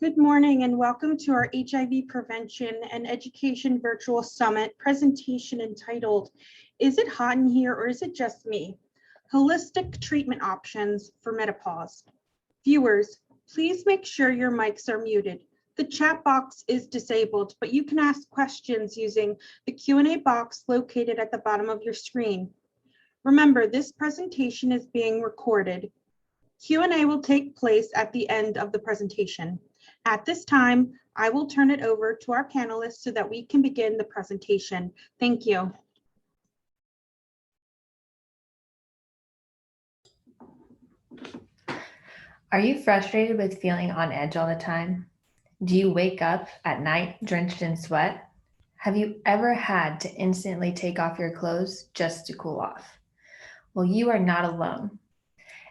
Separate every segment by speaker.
Speaker 1: Good morning and welcome to our HIV Prevention and Education Virtual Summit presentation entitled, Is it hot in here or is it just me? Holistic Treatment Options for Menopause. Viewers, please make sure your mics are muted. The chat box is disabled, but you can ask questions using the Q&A box located at the bottom of your screen. Remember, this presentation is being recorded. Q&A will take place at the end of the presentation. At this time, I will turn it over to our panelists so that we can begin the presentation. Thank you.
Speaker 2: Are you frustrated with feeling on edge all the time? Do you wake up at night drenched in sweat? Have you ever had to instantly take off your clothes just to cool off? Well, you are not alone.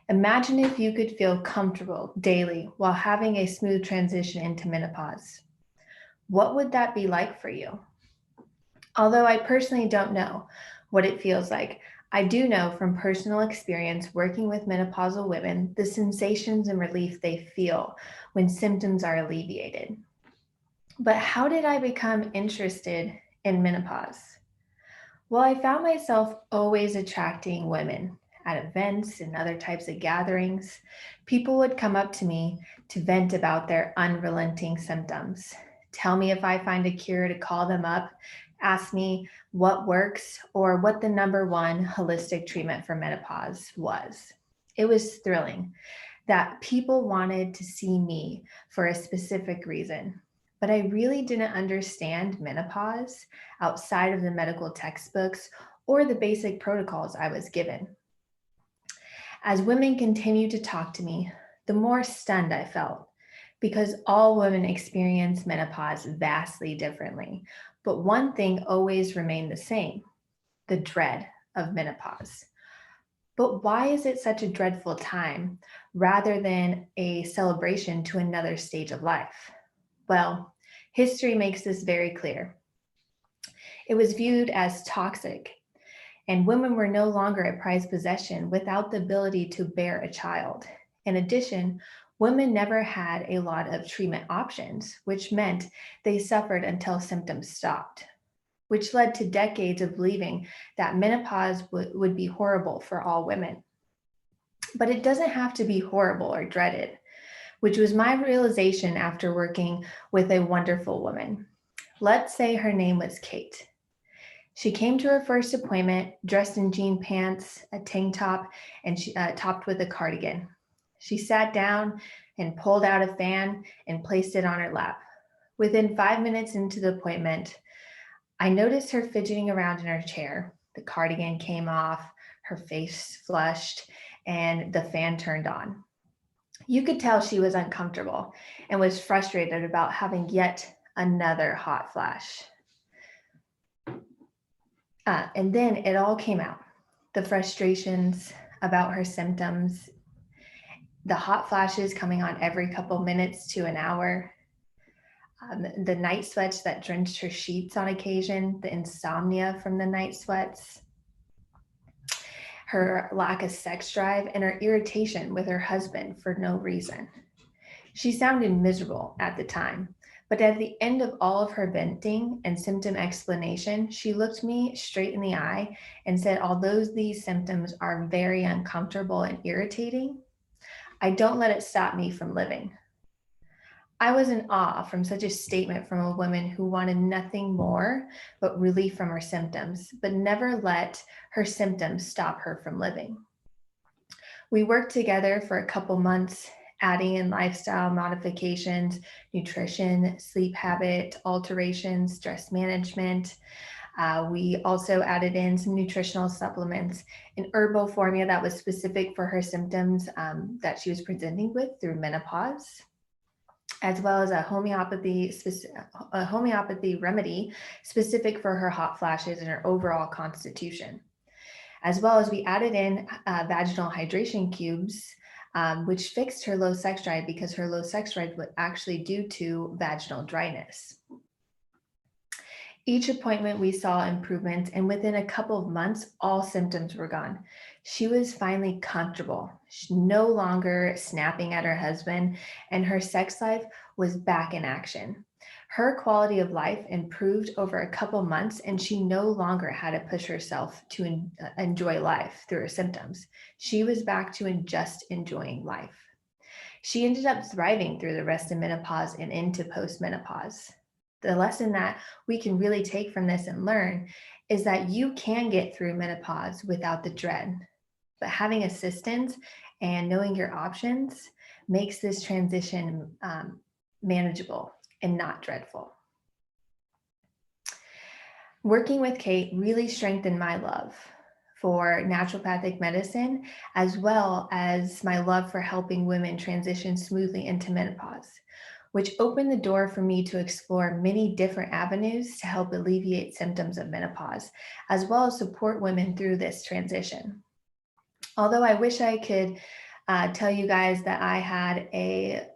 Speaker 2: Imagine if you could feel comfortable daily while having a smooth transition into menopause. What would that be like for you? Although I personally don't know what it feels like, I do know from personal experience working with menopausal women the sensations and relief they feel when symptoms are alleviated. But how did I become interested in menopause? Well, I found myself always attracting women. At events and other types of gatherings, people would come up to me to vent about their unrelenting symptoms, tell me if I find a cure to call them up, ask me what works or what the #1 holistic treatment for menopause was. It was thrilling that people wanted to see me for a specific reason, but I really didn't understand menopause outside of the medical textbooks or the basic protocols I was given. As women continued to talk to me, the more stunned I felt because all women experience menopause vastly differently. But one thing always remained the same, the dread of menopause. But why is it such a dreadful time rather than a celebration to another stage of life? Well, history makes this very clear. It was viewed as toxic, and women were no longer a prized possession without the ability to bear a child. In addition, women never had a lot of treatment options, which meant they suffered until symptoms stopped, which led to decades of believing that menopause would be horrible for all women. But it doesn't have to be horrible or dreaded, which was my realization after working with a wonderful woman. Let's say her name was Kate. She came to her first appointment dressed in jean pants, a tank top, and she topped with a cardigan. She sat down and pulled out a fan and placed it on her lap. Within 5 minutes into the appointment, I noticed her fidgeting around in her chair. The cardigan came off, her face flushed, and the fan turned on. You could tell she was uncomfortable and was frustrated about having yet another hot flash. And then it all came out. The frustrations about her symptoms, the hot flashes coming on every couple minutes to an hour, the night sweats that drenched her sheets on occasion, the insomnia from the night sweats, her lack of sex drive, and her irritation with her husband for no reason. She sounded miserable at the time, but at the end of all of her venting and symptom explanation, she looked me straight in the eye and said, although these symptoms are very uncomfortable and irritating, I don't let it stop me from living. I was in awe from such a statement from a woman who wanted nothing more but relief from her symptoms, but never let her symptoms stop her from living. We worked together for a couple months, adding in lifestyle modifications, nutrition, sleep habit alterations, stress management. We also added in some nutritional supplements, an herbal formula that was specific for her symptoms that she was presenting with through menopause, as well as a homeopathy remedy specific for her hot flashes and her overall constitution. As well as we added in vaginal hydration cubes, which fixed her low sex drive because her low sex drive was actually due to vaginal dryness. Each appointment we saw improvements, and within a couple of months, all symptoms were gone. She was finally comfortable no longer snapping at her husband, and her sex life was back in action. Her quality of life improved over a couple months, and she no longer had to push herself to enjoy life through her symptoms. She was back to just enjoying life. She ended up thriving through the rest of menopause and into postmenopause. The lesson that we can really take from this and learn is that you can get through menopause without the dread, but having assistance and knowing your options makes this transition manageable and not dreadful. Working with Kate really strengthened my love for naturopathic medicine, as well as my love for helping women transition smoothly into menopause, which opened the door for me to explore many different avenues to help alleviate symptoms of menopause, as well as support women through this transition. Although I wish I could tell you guys that I had a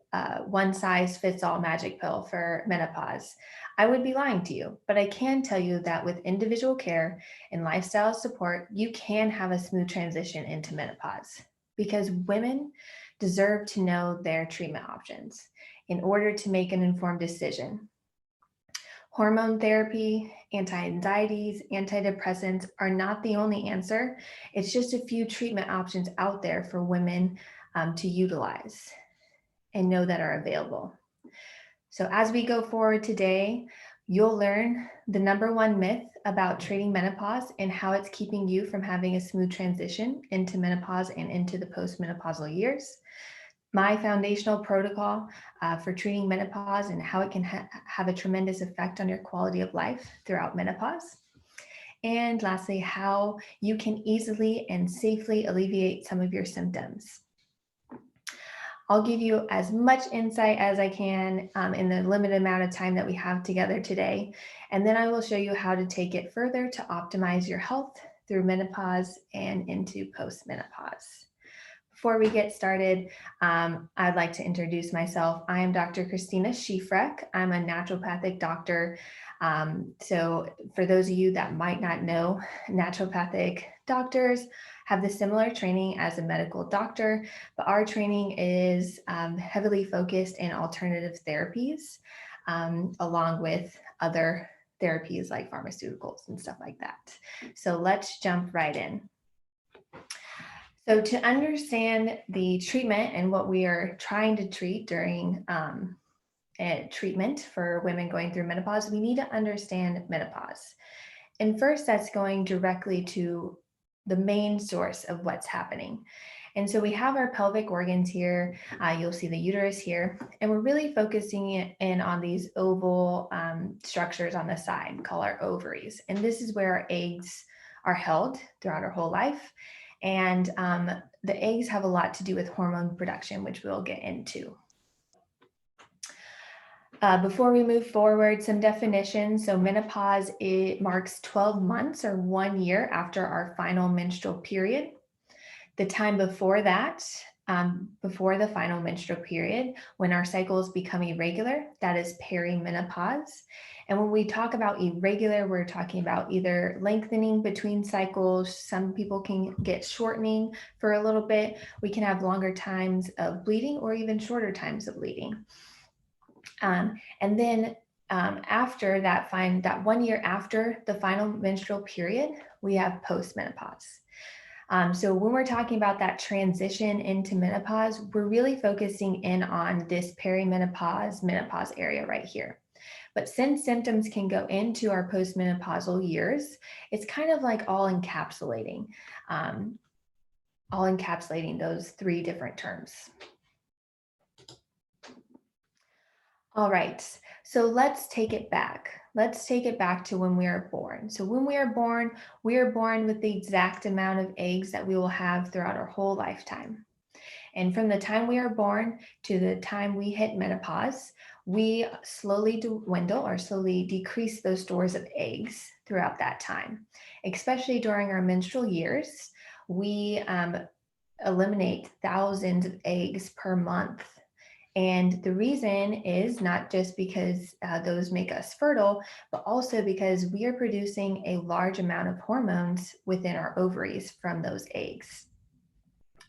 Speaker 2: one-size-fits-all magic pill for menopause, I would be lying to you. But I can tell you that with individual care and lifestyle support, you can have a smooth transition into menopause, because women deserve to know their treatment options in order to make an informed decision. Hormone therapy, anti-anxieties, antidepressants are not the only answer. It's just a few treatment options out there for women to utilize and know that are available. So as we go forward today, you'll learn the number one myth about treating menopause and how it's keeping you from having a smooth transition into menopause and into the postmenopausal years. My foundational protocol for treating menopause and how it can have a tremendous effect on your quality of life throughout menopause. And lastly, how you can easily and safely alleviate some of your symptoms. I'll give you as much insight as I can in the limited amount of time that we have together today. And then I will show you how to take it further to optimize your health through menopause and into postmenopause. Before we get started, I'd like to introduce myself. I am Dr. Christina Schiefreck. I'm a naturopathic doctor. So for those of you that might not know, naturopathic doctors have the similar training as a medical doctor, but our training is heavily focused in alternative therapies, along with other therapies like pharmaceuticals and stuff like that. So let's jump right in. So to understand the treatment and what we are trying to treat during treatment for women going through menopause, we need to understand menopause. And first, that's going directly to the main source of what's happening. And so we have our pelvic organs here. You'll see the uterus here, and we're really focusing in on these oval structures on the side called our ovaries. And this is where our eggs are held throughout our whole life. And the eggs have a lot to do with hormone production, which we'll get into. Before we move forward, some definitions. So menopause, it marks 12 months or 1 year after our final menstrual period. The time before that, before the final menstrual period, when our cycles become irregular, that is perimenopause. And when we talk about irregular, we're talking about either lengthening between cycles. Some people can get shortening for a little bit. We can have longer times of bleeding or even shorter times of bleeding. And then after that 1 year after the final menstrual period, we have postmenopause. So when we're talking about that transition into menopause, we're really focusing in on this perimenopause, menopause area right here. But since symptoms can go into our postmenopausal years, it's kind of like all encapsulating those three different terms. All right, so let's take it back. Let's take it back to when we are born. So when we are born with the exact amount of eggs that we will have throughout our whole lifetime. And from the time we are born to the time we hit menopause, we slowly dwindle or slowly decrease those stores of eggs throughout that time. Especially during our menstrual years, we eliminate thousands of eggs per month. And the reason is not just because those make us fertile, but also because we are producing a large amount of hormones within our ovaries from those eggs.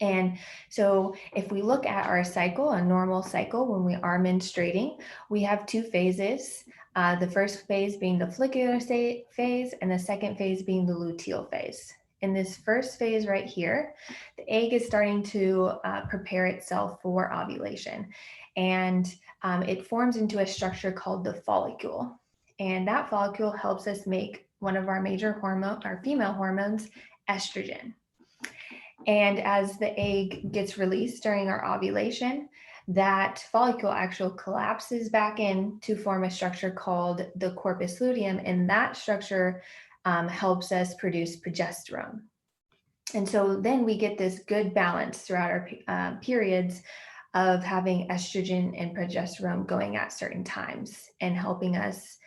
Speaker 2: And so if we look at our cycle, a normal cycle, when we are menstruating, we have two phases. The first phase being the follicular phase, and the second phase being the luteal phase. In this first phase right here, the egg is starting to prepare itself for ovulation. And it forms into a structure called the follicle. And that follicle helps us make one of our major hormone, our female hormones, estrogen. And as the egg gets released during our ovulation, that follicle actually collapses back in to form a structure called the corpus luteum. And that structure helps us produce progesterone. And so then we get this good balance throughout our periods of having estrogen and progesterone going at certain times and helping us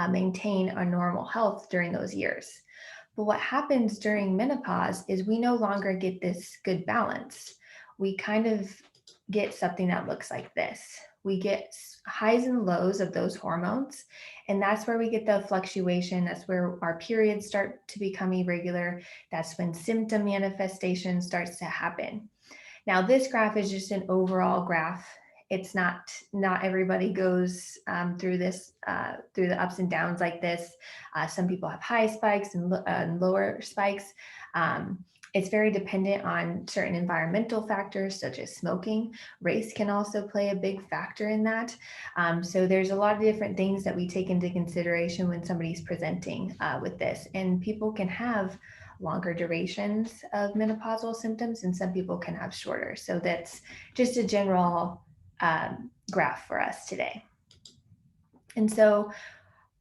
Speaker 2: maintain a normal health during those years. But what happens during menopause is we no longer get this good balance. We kind of get something that looks like this. We get highs and lows of those hormones, and that's where we get the fluctuation. That's where our periods start to become irregular. That's when symptom manifestation starts to happen. Now, this graph is just an overall graph. It's not everybody goes through this, through the ups and downs like this. Some people have high spikes and lower spikes. It's very dependent on certain environmental factors such as smoking. Race can also play a big factor in that. So there's a lot of different things that we take into consideration when somebody's presenting with this. And people can have longer durations of menopausal symptoms, and some people can have shorter. So that's just a general graph for us today. And so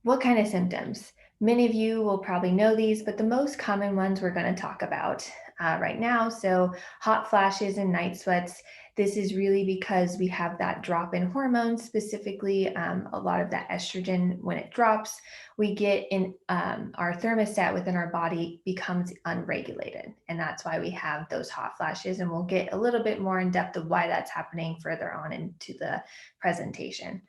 Speaker 2: what kind of symptoms? Many of you will probably know these, but the most common ones we're going to talk about right now. So hot flashes and night sweats. This is really because we have that drop in hormones, specifically a lot of that estrogen. When it drops, we get in our thermostat within our body becomes unregulated. And that's why we have those hot flashes. And we'll get a little bit more in depth of why that's happening further on into the presentation.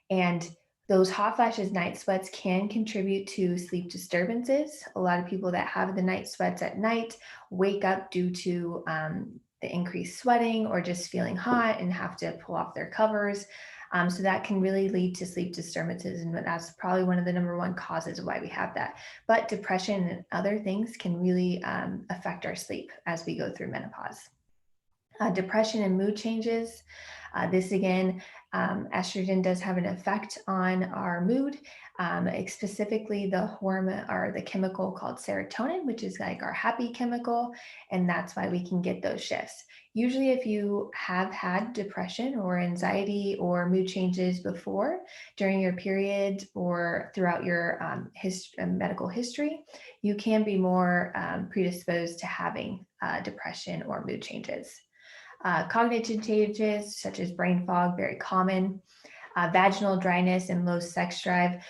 Speaker 2: And those hot flashes, night sweats can contribute to sleep disturbances. A lot of people that have the night sweats at night wake up due to the increased sweating or just feeling hot and have to pull off their covers. So that can really lead to sleep disturbances, and that's probably one of the number one causes of why we have that. But depression and other things can really affect our sleep as we go through menopause. Depression and mood changes. This again, estrogen does have an effect on our mood, specifically the hormone or the chemical called serotonin, which is like our happy chemical, and that's why we can get those shifts. Usually if you have had depression or anxiety or mood changes before during your period or throughout your medical history, you can be more predisposed to having depression or mood changes. Cognitive changes such as brain fog, very common. Vaginal dryness and low sex drive.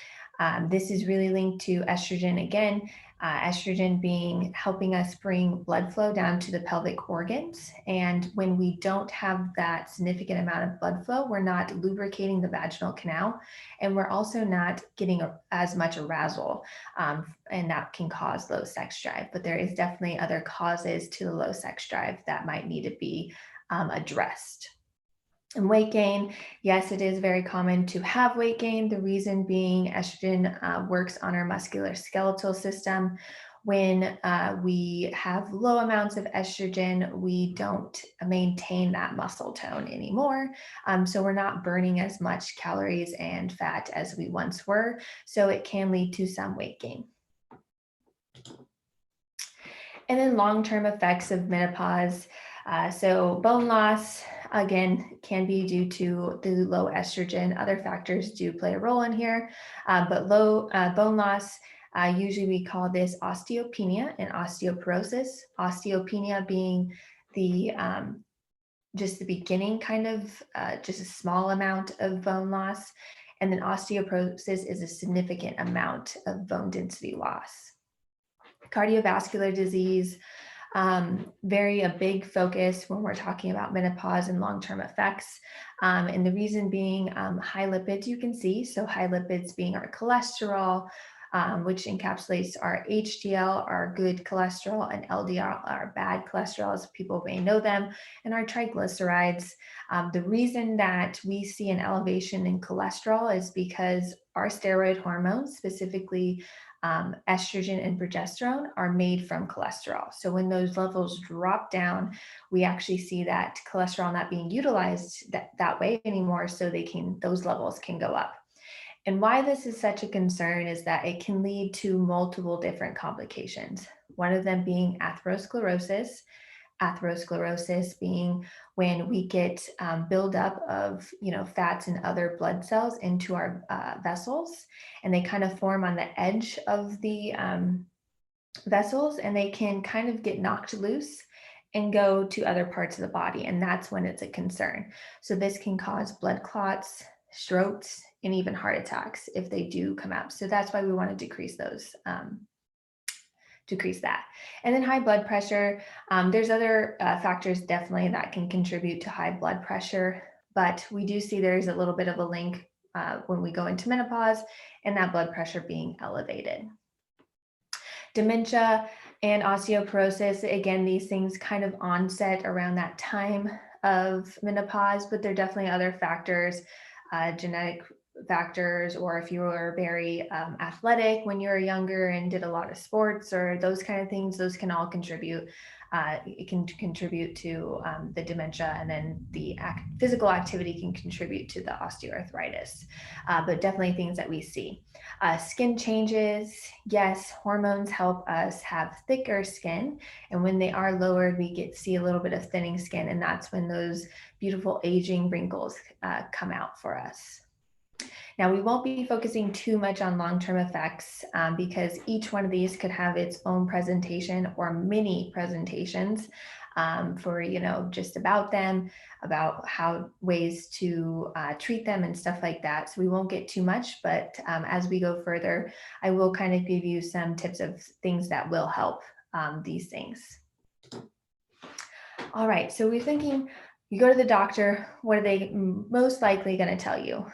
Speaker 2: This is really linked to estrogen again. Estrogen being helping us bring blood flow down to the pelvic organs. And when we don't have that significant amount of blood flow, we're not lubricating the vaginal canal, and we're also not getting as much arousal, and that can cause low sex drive. But there is definitely other causes to the low sex drive that might need to be addressed. And weight gain, yes, it is very common to have weight gain. The reason being estrogen works on our musculoskeletal system. When we have low amounts of estrogen, we don't maintain that muscle tone anymore. So we're not burning as much calories and fat as we once were. So it can lead to some weight gain. And then long-term effects of menopause. So bone loss, again, can be due to the low estrogen. Other factors do play a role in here, but low bone loss, usually we call this osteopenia and osteoporosis. Osteopenia being the just the beginning kind of just a small amount of bone loss. And then osteoporosis is a significant amount of bone density loss. Cardiovascular disease, very a big focus when we're talking about menopause and long-term effects. And the reason being high lipids, you can see. So high lipids being our cholesterol, which encapsulates our HDL, our good cholesterol, and LDL, our bad cholesterol, as people may know them, and our triglycerides. The reason that we see an elevation in cholesterol is because our steroid hormones, specifically estrogen and progesterone, are made from cholesterol. So when those levels drop down, we actually see that cholesterol not being utilized that way anymore, so those levels can go up. And why this is such a concern is that it can lead to multiple different complications. One of them being atherosclerosis. Atherosclerosis being when we get buildup of fats and other blood cells into our vessels, and they kind of form on the edge of the vessels, and they can kind of get knocked loose and go to other parts of the body, and that's when it's a concern. So this can cause blood clots, strokes, and even heart attacks if they do come out. So that's why we want to decrease those. Decrease that. And then high blood pressure. There's other factors definitely that can contribute to high blood pressure, but we do see there's a little bit of a link when we go into menopause and that blood pressure being elevated. Dementia and osteoporosis, again, these things kind of onset around that time of menopause, but there are definitely other factors, genetic factors, or if you were very athletic when you were younger and did a lot of sports or those kind of things, those can all contribute. It can contribute to the dementia, and then the physical activity can contribute to the osteoarthritis, but definitely things that we see. Skin changes, yes, hormones help us have thicker skin, and when they are lowered, we see a little bit of thinning skin, and that's when those beautiful aging wrinkles come out for us. Now, we won't be focusing too much on long-term effects because each one of these could have its own presentation or mini presentations for, just about them, about how ways to treat them and stuff like that. So we won't get too much, but as we go further, I will kind of give you some tips of things that will help these things. All right, so we're thinking, you go to the doctor, what are they most likely going to tell you?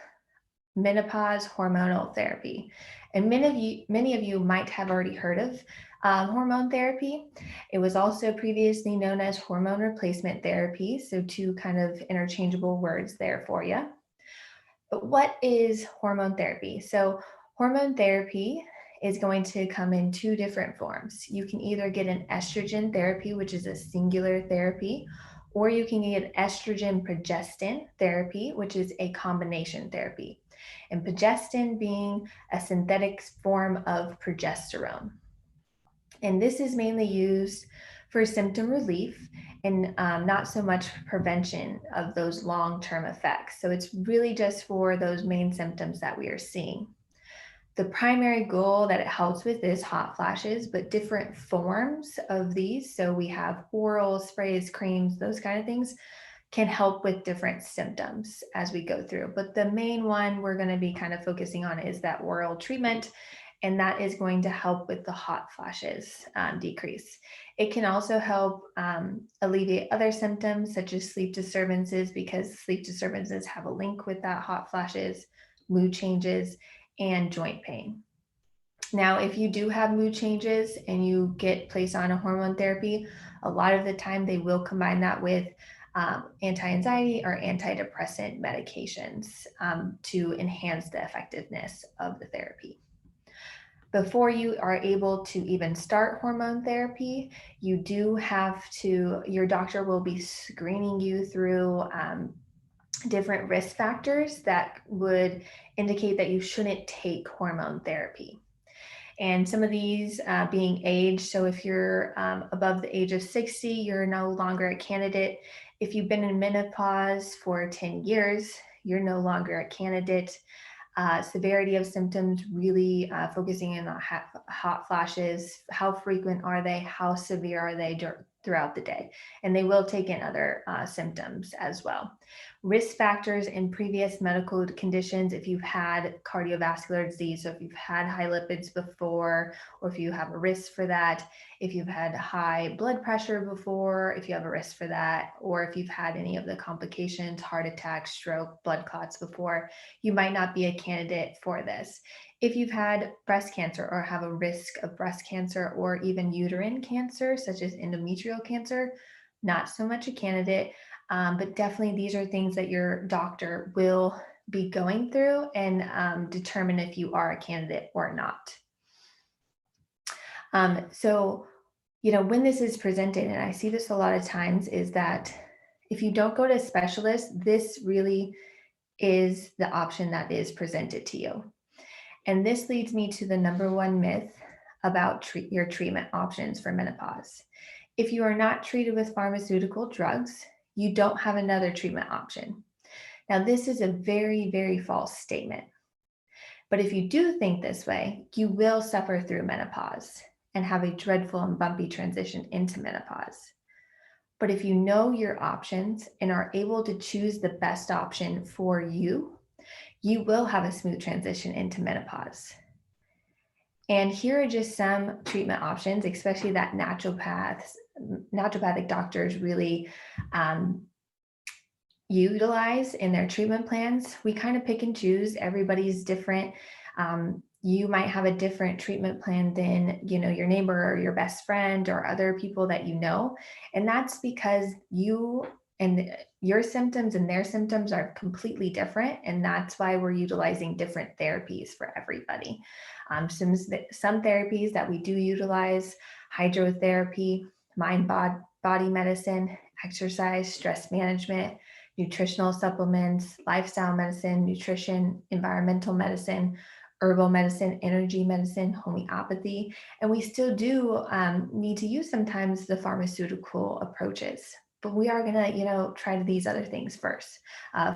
Speaker 2: Menopause hormonal therapy. And many of you might have already heard of hormone therapy. It was also previously known as hormone replacement therapy. So two kind of interchangeable words there for you. But what is hormone therapy? So hormone therapy is going to come in two different forms. You can either get an estrogen therapy, which is a singular therapy, or you can get estrogen progestin therapy, which is a combination therapy. And progestin being a synthetic form of progesterone. And this is mainly used for symptom relief and not so much prevention of those long-term effects. So it's really just for those main symptoms that we are seeing. The primary goal that it helps with is hot flashes, but different forms of these. So we have oral sprays, creams, those kind of things can help with different symptoms as we go through. But the main one we're going to be kind of focusing on is that oral treatment, and that is going to help with the hot flashes decrease. It can also help alleviate other symptoms such as sleep disturbances, because sleep disturbances have a link with that hot flashes, mood changes, and joint pain. Now, if you do have mood changes and you get placed on a hormone therapy, a lot of the time they will combine that with anti-anxiety or antidepressant medications to enhance the effectiveness of the therapy. Before you are able to even start hormone therapy, you do have to, your doctor will be screening you through different risk factors that would indicate that you shouldn't take hormone therapy. And some of these being age. So if you're above the age of 60, you're no longer a candidate. If you've been in menopause for 10 years, you're no longer a candidate. Severity of symptoms, really focusing in on hot flashes. How frequent are they? How severe are they throughout the day? And they will take in other symptoms as well. Risk factors in previous medical conditions, if you've had cardiovascular disease, so if you've had high lipids before, or if you have a risk for that, if you've had high blood pressure before, if you have a risk for that, or if you've had any of the complications, heart attack, stroke, blood clots before, you might not be a candidate for this. If you've had breast cancer or have a risk of breast cancer or even uterine cancer, such as endometrial cancer, not so much a candidate. But definitely these are things that your doctor will be going through and determine if you are a candidate or not. So, when this is presented, and I see this a lot of times, is that if you don't go to a specialist, this really is the option that is presented to you. And this leads me to the number one myth about your treatment options for menopause. If you are not treated with pharmaceutical drugs, you don't have another treatment option. Now, this is a very, very false statement. But if you do think this way, you will suffer through menopause and have a dreadful and bumpy transition into menopause. But if you know your options and are able to choose the best option for you, you will have a smooth transition into menopause. And here are just some treatment options, especially that naturopathic doctors really utilize in their treatment plans. We kind of pick and choose. Everybody's different. You might have a different treatment plan than, your neighbor or your best friend or other people that you know. And that's because you and your symptoms and their symptoms are completely different. And that's why we're utilizing different therapies for everybody. Some therapies that we do utilize: hydrotherapy, body medicine, exercise, stress management, nutritional supplements, lifestyle medicine, nutrition, environmental medicine, herbal medicine, energy medicine, homeopathy. And we still do need to use sometimes the pharmaceutical approaches. But we are going to, try these other things first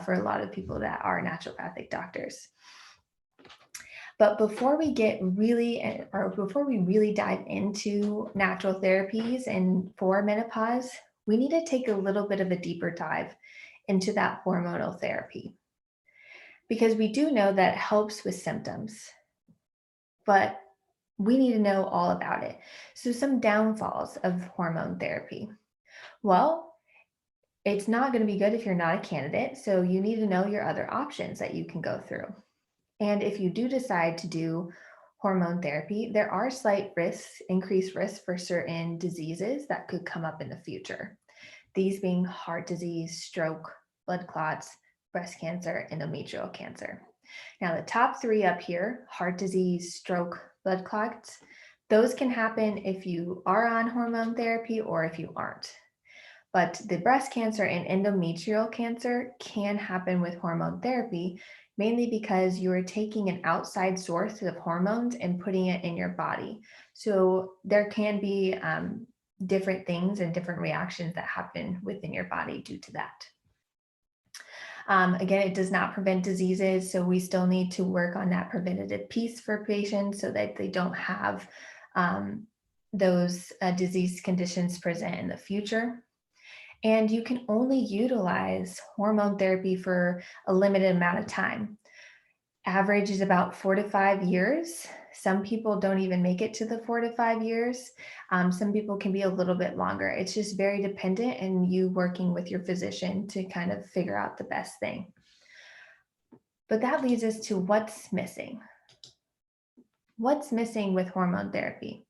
Speaker 2: for a lot of people that are naturopathic doctors. But before we really dive into natural therapies and for menopause, we need to take a little bit of a deeper dive into that hormonal therapy, because we do know that it helps with symptoms, but we need to know all about it. So some downfalls of hormone therapy. Well, it's not going to be good if you're not a candidate. So you need to know your other options that you can go through. And if you do decide to do hormone therapy, there are slight risks, increased risks for certain diseases that could come up in the future. These being heart disease, stroke, blood clots, breast cancer, endometrial cancer. Now, the top three up here: heart disease, stroke, blood clots, those can happen if you are on hormone therapy or if you aren't. But the breast cancer and endometrial cancer can happen with hormone therapy, mainly because you are taking an outside source of hormones and putting it in your body. So there can be different things and different reactions that happen within your body due to that. Again, it does not prevent diseases, so we still need to work on that preventative piece for patients so that they don't have those disease conditions present in the future. And you can only utilize hormone therapy for a limited amount of time. Average is about 4 to 5 years. Some people don't even make it to the 4 to 5 years. Some people can be a little bit longer. It's just very dependent and you working with your physician to kind of figure out the best thing. But that leads us to what's missing. What's missing with hormone therapy?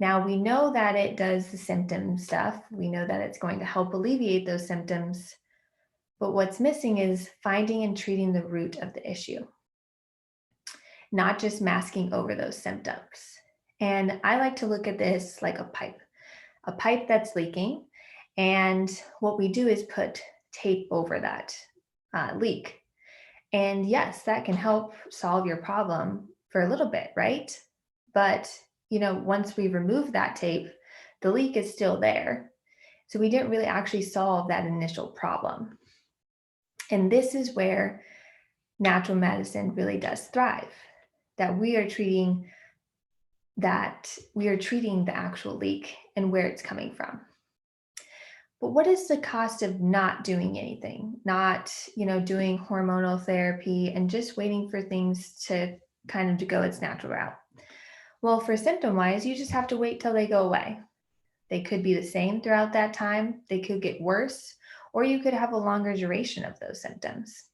Speaker 2: Now, we know that it does the symptom stuff. We know that it's going to help alleviate those symptoms. But what's missing is finding and treating the root of the issue, not just masking over those symptoms. And I like to look at this like a pipe that's leaking. And what we do is put tape over that leak. And yes, that can help solve your problem for a little bit, right? But once we remove that tape, the leak is still there. So we didn't really actually solve that initial problem. And this is where natural medicine really does thrive, that we are treating the actual leak and where it's coming from. But what is the cost of not doing anything, not, doing hormonal therapy and just waiting for things to kind of to go its natural route? Well, for symptom wise, you just have to wait till they go away. They could be the same throughout that time, they could get worse, or you could have a longer duration of those symptoms.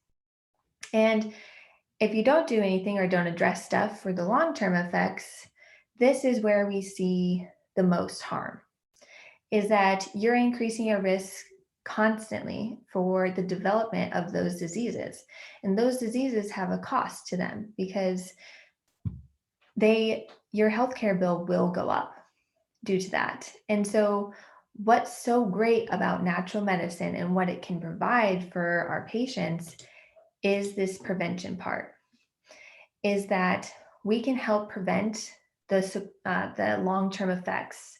Speaker 2: And if you don't do anything or don't address stuff for the long term effects, this is where we see the most harm, is that you're increasing your risk constantly for the development of those diseases. And those diseases have a cost to them because your healthcare bill will go up due to that. And so what's so great about natural medicine and what it can provide for our patients is this prevention part, is that we can help prevent the long-term effects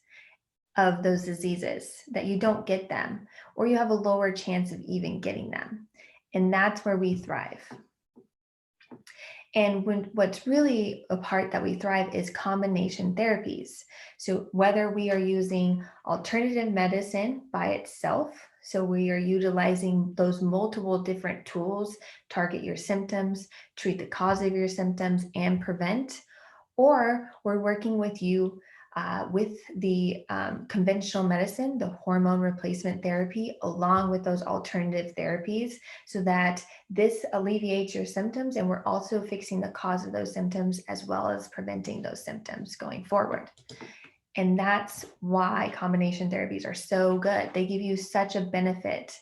Speaker 2: of those diseases, that you don't get them, or you have a lower chance of even getting them. And that's where we thrive. And what's really a part that we thrive is combination therapies. So whether we are using alternative medicine by itself, so we are utilizing those multiple different tools, target your symptoms, treat the cause of your symptoms, and prevent, or we're working with you with the conventional medicine, the hormone replacement therapy, along with those alternative therapies, so that this alleviates your symptoms. And we're also fixing the cause of those symptoms as well as preventing those symptoms going forward. And that's why combination therapies are so good. They give you such a benefit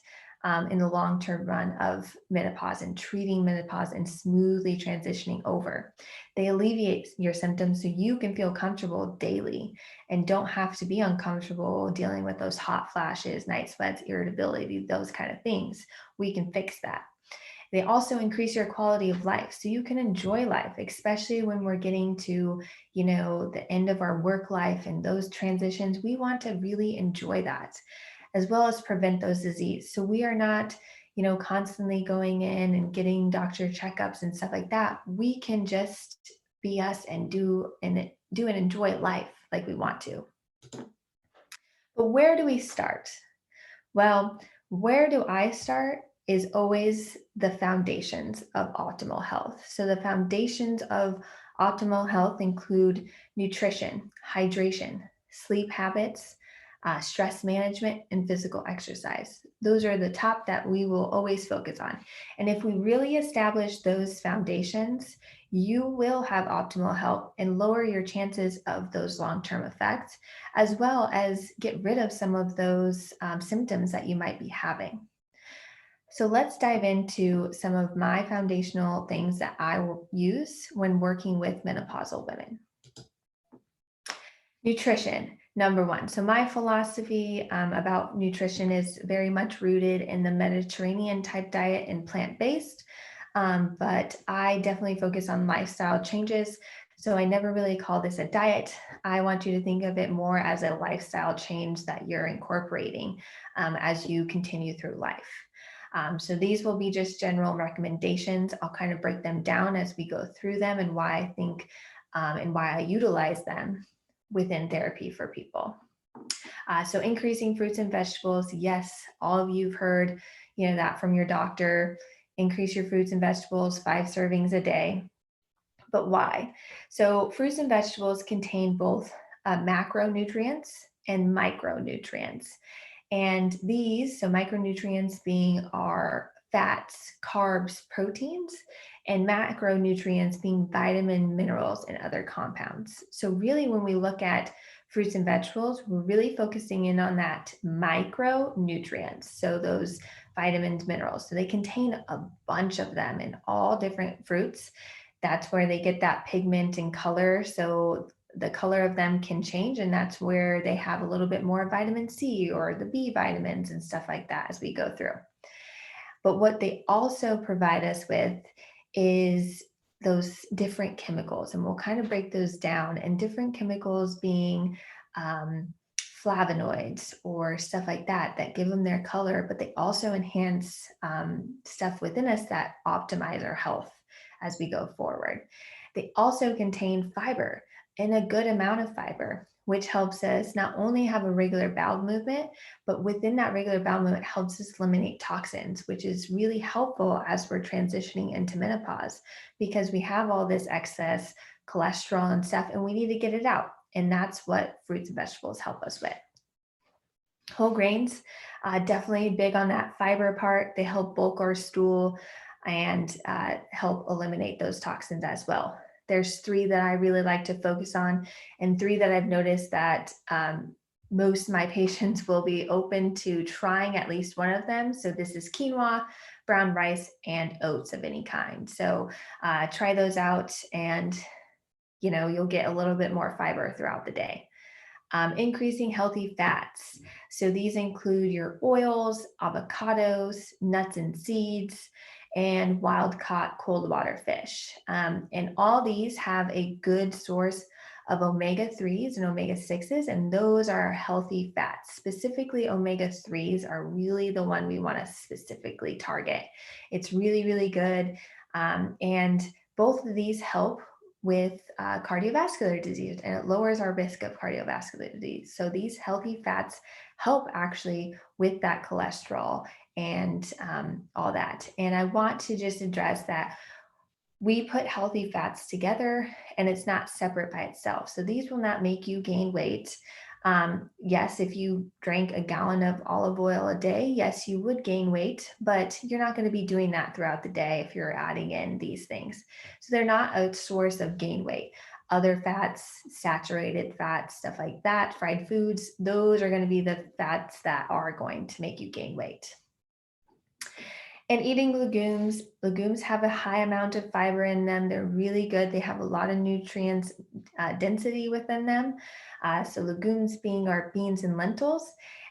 Speaker 2: in the long-term run of menopause and treating menopause and smoothly transitioning over. They alleviate your symptoms so you can feel comfortable daily and don't have to be uncomfortable dealing with those hot flashes, night sweats, irritability, those kind of things. We can fix that. They also increase your quality of life so you can enjoy life, especially when we're getting to, the end of our work life and those transitions. We want to really enjoy that, as well as prevent those diseases. So we are not, constantly going in and getting doctor checkups and stuff like that. We can just be us and do and enjoy life like we want to. But where do we start? Well, where do I start is always the foundations of optimal health. So the foundations of optimal health include nutrition, hydration, sleep habits, stress management, and physical exercise. Those are the top that we will always focus on. And if we really establish those foundations, you will have optimal health and lower your chances of those long-term effects, as well as get rid of some of those symptoms that you might be having. So let's dive into some of my foundational things that I will use when working with menopausal women. Nutrition, number one. So my philosophy about nutrition is very much rooted in the Mediterranean type diet and plant-based, but I definitely focus on lifestyle changes. So I never really call this a diet. I want you to think of it more as a lifestyle change that you're incorporating as you continue through life. So these will be just general recommendations. I'll kind of break them down as we go through them and why I think and why I utilize them within therapy for people. So increasing fruits and vegetables. Yes, all of you've heard, that from your doctor. Increase your fruits and vegetables, 5 servings a day. But why? So fruits and vegetables contain both macronutrients and micronutrients. And these, so micronutrients being our fats, carbs, proteins, and macronutrients being vitamin, minerals, and other compounds. So really when we look at fruits and vegetables, we're really focusing in on that micronutrients. So those vitamins, minerals. So they contain a bunch of them in all different fruits. That's where they get that pigment and color. So the color of them can change, and that's where they have a little bit more vitamin C or the B vitamins and stuff like that as we go through. But what they also provide us with is those different chemicals, and we'll kind of break those down, and different chemicals being flavonoids or stuff like that that give them their color, but they also enhance stuff within us that optimize our health as we go forward. They also contain fiber, and a good amount of fiber. which helps us not only have a regular bowel movement, but within that regular bowel movement helps us eliminate toxins, which is really helpful as we're transitioning into menopause because we have all this excess cholesterol and stuff and we need to get it out. And that's what fruits and vegetables help us with. Whole grains, definitely big on that fiber part. They help bulk our stool and help eliminate those toxins as well. There's 3 that I really like to focus on, and 3 that I've noticed that most of my patients will be open to trying at least one of them. So this is quinoa, brown rice, and oats of any kind. So try those out and you'll get a little bit more fiber throughout the day. Increasing healthy fats. So these include your oils, avocados, nuts and seeds, and wild caught cold water fish. And all these have a good source of omega-3s and omega-6s, and those are healthy fats. Specifically, omega-3s are really the one we want to specifically target. It's really, really good. And both of these help with cardiovascular disease, and it lowers our risk of cardiovascular disease. So these healthy fats help actually with that cholesterol and all that. And I want to just address that we put healthy fats together and it's not separate by itself. So these will not make you gain weight. Yes, if you drank a gallon of olive oil a day, yes, you would gain weight, but you're not going to be doing that throughout the day if you're adding in these things. So they're not a source of gain weight. Other fats, saturated fats, stuff like that, fried foods, those are going to be the fats that are going to make you gain weight. And eating legumes have a high amount of fiber in them. They're really good. They have a lot of nutrients density within them. So legumes being our beans and lentils.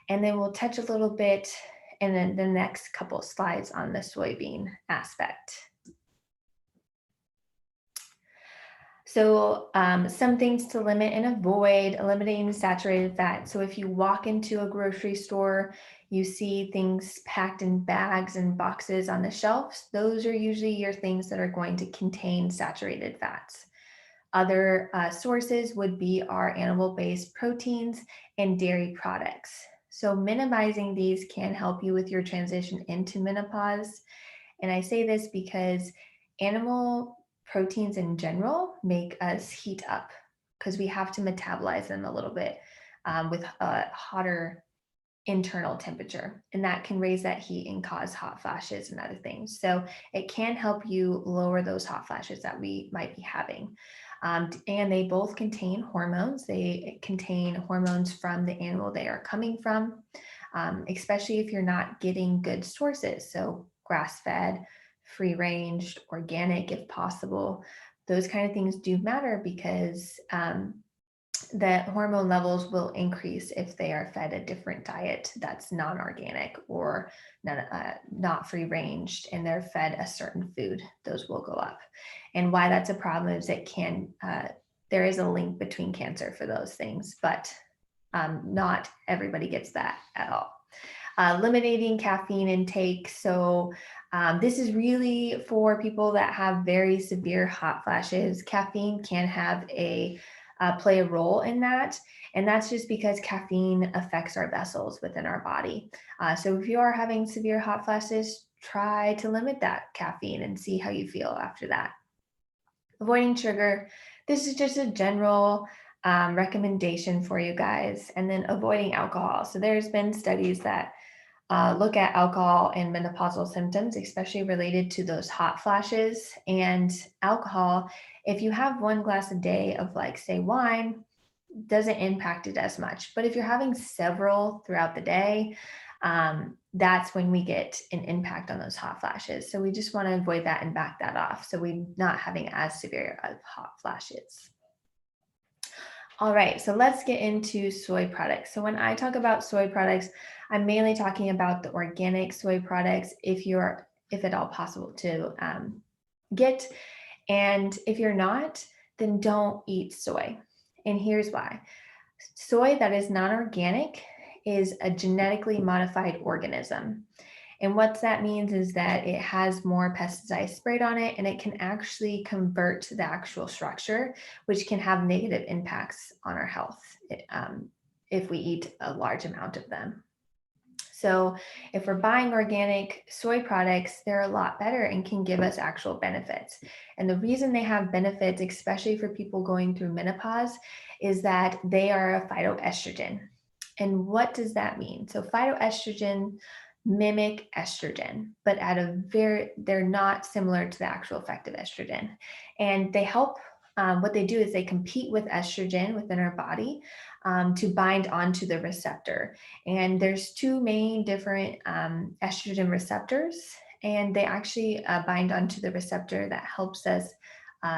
Speaker 2: And then we'll touch a little bit in the next couple of slides on the soybean aspect. So some things to limit and avoid: eliminating saturated fat. So if you walk into a grocery store, you see things packed in bags and boxes on the shelves, those are usually your things that are going to contain saturated fats. Other sources would be our animal-based proteins and dairy products. So minimizing these can help you with your transition into menopause. And I say this because animal proteins in general make us heat up because we have to metabolize them a little bit with a hotter internal temperature, and that can raise that heat and cause hot flashes and other things. So it can help you lower those hot flashes that we might be having. And they both contain hormones. They contain hormones from the animal they are coming from, especially if you're not getting good sources. So grass-fed, free-range, organic if possible. Those kind of things do matter because that hormone levels will increase if they are fed a different diet that's non-organic or not free-ranged and they're fed a certain food. Those will go up. And why that's a problem is it can, there is a link between cancer for those things, but not everybody gets that at all. Eliminating caffeine intake. So this is really for people that have very severe hot flashes. Caffeine can have play a role in that. And that's just because caffeine affects our vessels within our body. So if you are having severe hot flashes, try to limit that caffeine and see how you feel after that. Avoiding sugar. This is just a general recommendation for you guys. And then avoiding alcohol. So there's been studies that look at alcohol and menopausal symptoms, especially related to those hot flashes. And alcohol, if you have 1 glass a day of, like, say, wine, doesn't impact it as much. But if you're having several throughout the day, that's when we get an impact on those hot flashes. So we just want to avoid that and back that off, so we're not having as severe of hot flashes. All right, so let's get into soy products. So when I talk about soy products, I'm mainly talking about the organic soy products, if at all possible to get. And if you're not, then don't eat soy. And here's why. Soy that is non-organic is a genetically modified organism. And what that means is that it has more pesticides sprayed on it, and it can actually convert the actual structure, which can have negative impacts on our health if we eat a large amount of them. So if we're buying organic soy products, they're a lot better and can give us actual benefits. And the reason they have benefits, especially for people going through menopause, is that they are a phytoestrogen. And what does that mean? So phytoestrogen mimic estrogen, but they're not similar to the actual effect of estrogen. And they help, what they do is they compete with estrogen within our body to bind onto the receptor. And there's two main different estrogen receptors, and they actually bind onto the receptor that helps us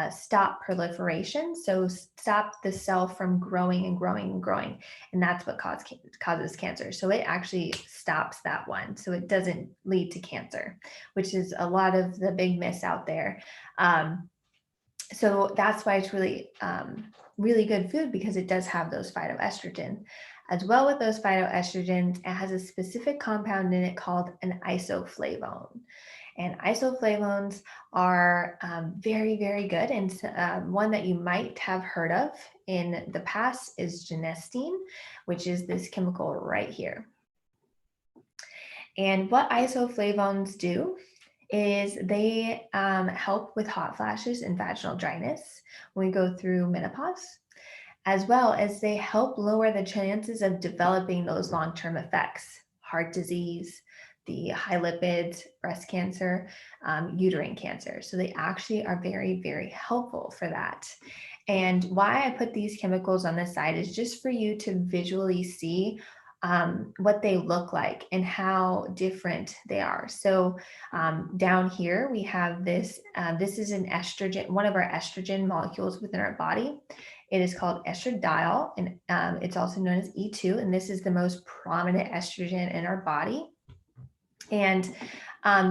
Speaker 2: stop proliferation. So stop the cell from growing and growing and growing. And that's what causes cancer. So it actually stops that one. So it doesn't lead to cancer, which is a lot of the big myths out there. So that's why it's really, really good food, because it does have those phytoestrogen. As well with those phytoestrogens, it has a specific compound in it called an isoflavone. And isoflavones are very, very good. And one that you might have heard of in the past is genistein, which is this chemical right here. And what isoflavones do is they help with hot flashes and vaginal dryness when we go through menopause, as well as they help lower the chances of developing those long-term effects, heart disease, the high lipids, breast cancer, uterine cancer. So they actually are very, very helpful for that. And why I put these chemicals on the side is just for you to visually see what they look like and how different they are. So down here we have this, this is an estrogen, one of our estrogen molecules within our body. It is called estradiol, and it's also known as E2, and this is the most prominent estrogen in our body. And